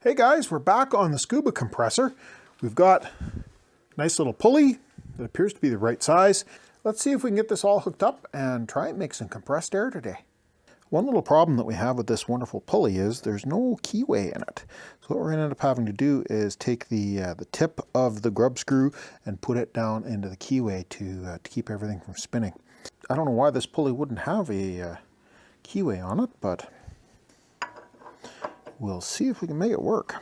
Hey guys, we're back on the Scuba Compressor. We've got a nice little pulley that appears to be the right size. Let's see if we can get this all hooked up and try and make some compressed air today. One little problem that we have with this wonderful pulley is there's no keyway in it. So what we're going to end up having to do is take the tip of the grub screw and put it down into the keyway to keep everything from spinning. I don't know why this pulley wouldn't have a keyway on it, but we'll see if we can make it work.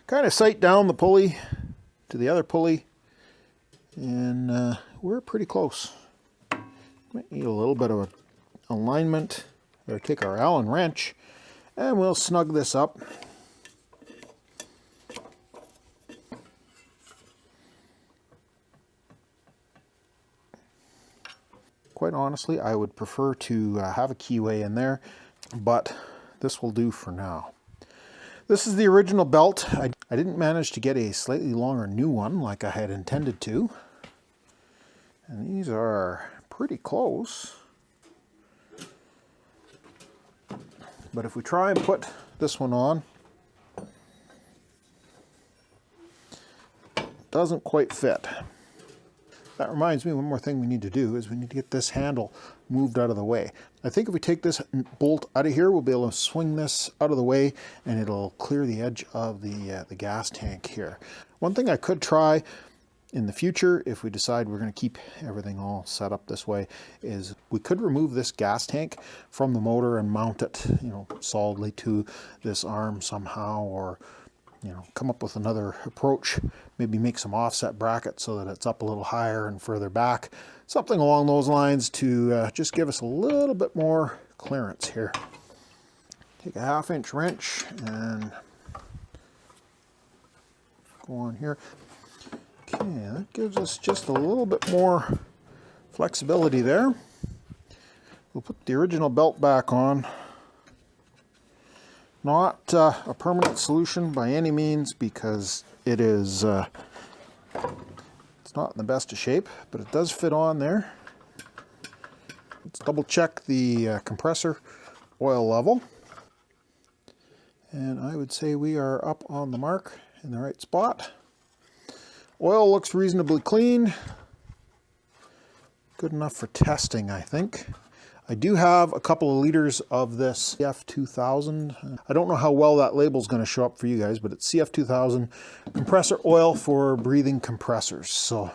Kind of sight down the pulley to the other pulley, and we're pretty close. Might need a little bit of alignment. We'll take our Allen wrench and we'll snug this up. Quite honestly, I would prefer to have a keyway in there, but this will do for now. This is the original belt. I didn't manage to get a slightly longer new one like I had intended to. And these are pretty close. But if we try and put this one on, it doesn't quite fit. That reminds me, one more thing we need to do is we need to get this handle moved out of the way. I think if we take this bolt out of here, we'll be able to swing this out of the way and it'll clear the edge of the gas tank here. One thing I could try in the future, if we decide we're going to keep everything all set up this way, is we could remove this gas tank from the motor and mount it, solidly to this arm somehow, or come up with another approach, maybe make some offset brackets so that it's up a little higher and further back. Something along those lines to just give us a little bit more clearance here. Take a 1/2 inch wrench and go on here. Okay, that gives us just a little bit more flexibility there. We'll put the original belt back on. Not a permanent solution by any means, because it is it's not in the best of shape, but it does fit on there. Let's double check the compressor oil level, and I would say we are up on the mark in the right spot. Oil looks reasonably clean, good enough for testing, I think. I do have a couple of liters of this CF2000. I don't know how well that label is going to show up for you guys, but it's CF2000 compressor oil for breathing compressors. So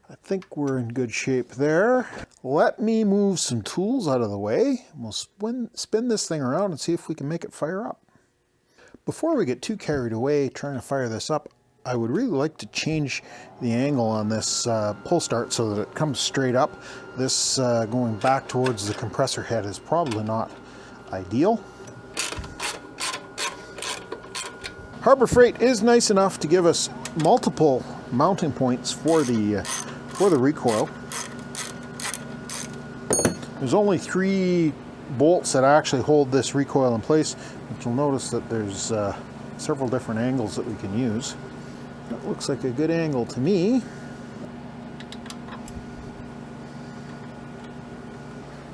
I think we're in good shape there. Let me move some tools out of the way. We'll spin this thing around and see if we can make it fire up. Before we get too carried away trying to fire this up, I would really like to change the angle on this pull start so that it comes straight up. This going back towards the compressor head is probably not ideal. Harbor Freight is nice enough to give us multiple mounting points for the recoil. There's only 3 bolts that actually hold this recoil in place, but you'll notice that there's several different angles that we can use. That looks like a good angle to me.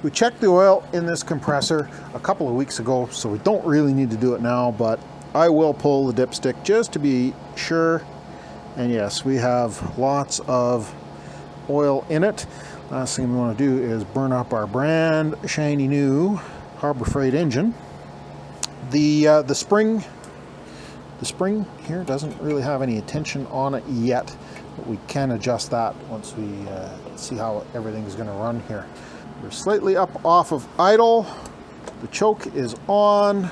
We checked the oil in this compressor a couple of weeks ago, so we don't really need to do it now, but I will pull the dipstick just to be sure. And yes, we have lots of oil in it. Last thing we want to do is burn up our brand shiny new Harbor Freight engine. The spring here doesn't really have any tension on it yet, but we can adjust that once we see how everything is going to run here. We're slightly up off of idle. The choke is on.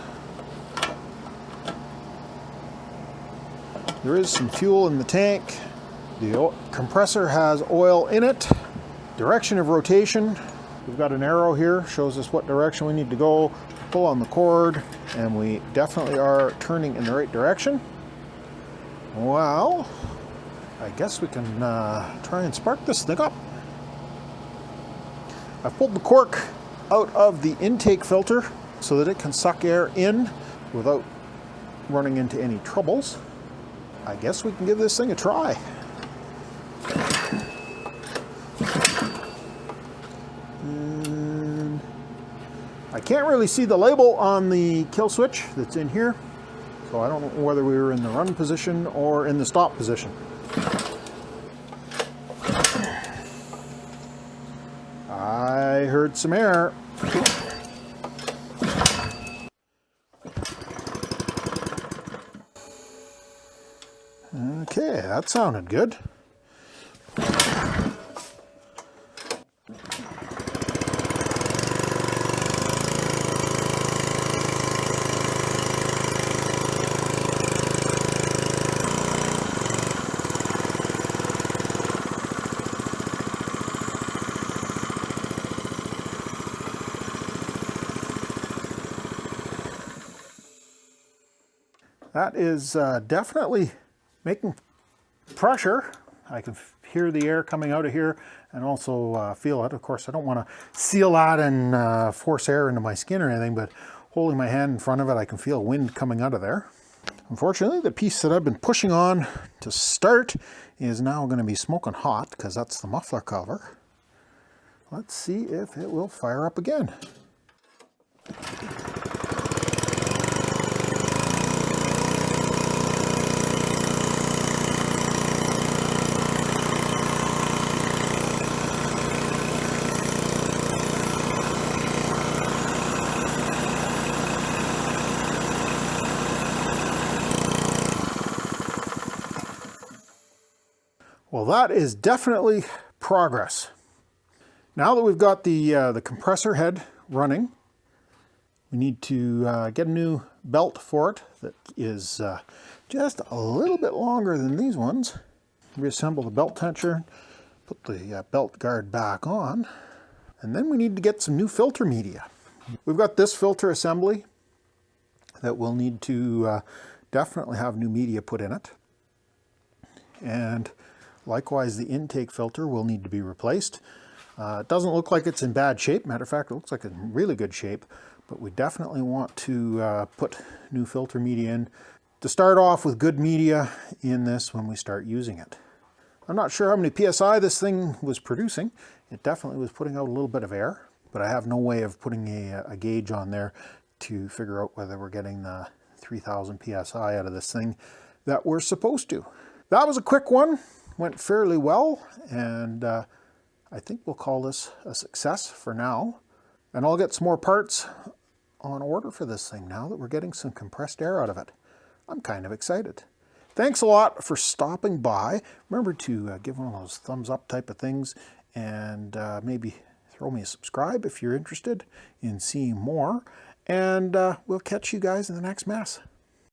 There is some fuel in the tank. The compressor has oil in it. Direction of rotation. We've got an arrow here, shows us what direction we need to go. Pull on the cord, and we definitely are turning in the right direction. Well, I guess we can try and spark this thing up. I've pulled the cork out of the intake filter so that it can suck air in without running into any troubles. I guess we can give this thing a try. can't really see the label on the kill switch that's in here, so I don't know whether we were in the run position or in the stop position. I heard some air. Okay, that sounded good. That is definitely making pressure. I can hear the air coming out of here and also feel it. Of course, I don't want to seal that and force air into my skin or anything, but holding my hand in front of it, I can feel wind coming out of there. Unfortunately, the piece that I've been pushing on to start is now going to be smoking hot because that's the muffler cover. Let's see if it will fire up again. Well, that is definitely progress. Now that we've got the compressor head running, we need to get a new belt for it that is just a little bit longer than these ones. Reassemble the belt tensioner, put the belt guard back on, and then we need to get some new filter media. We've got this filter assembly that will need to definitely have new media put in it. And likewise, the intake filter will need to be replaced. It doesn't look like it's in bad shape. Matter of fact, it looks like it's in really good shape, but we definitely want to put new filter media in to start off with good media in this when we start using it. I'm not sure how many PSI this thing was producing. It definitely was putting out a little bit of air, but I have no way of putting a gauge on there to figure out whether we're getting the 3000 PSI out of this thing that we're supposed to. That was a quick one. Went fairly well, and I think we'll call this a success for now. And I'll get some more parts on order for this thing now that we're getting some compressed air out of it. I'm kind of excited. Thanks a lot for stopping by. Remember to give one of those thumbs up type of things, and maybe throw me a subscribe if you're interested in seeing more. And we'll catch you guys in the next mess.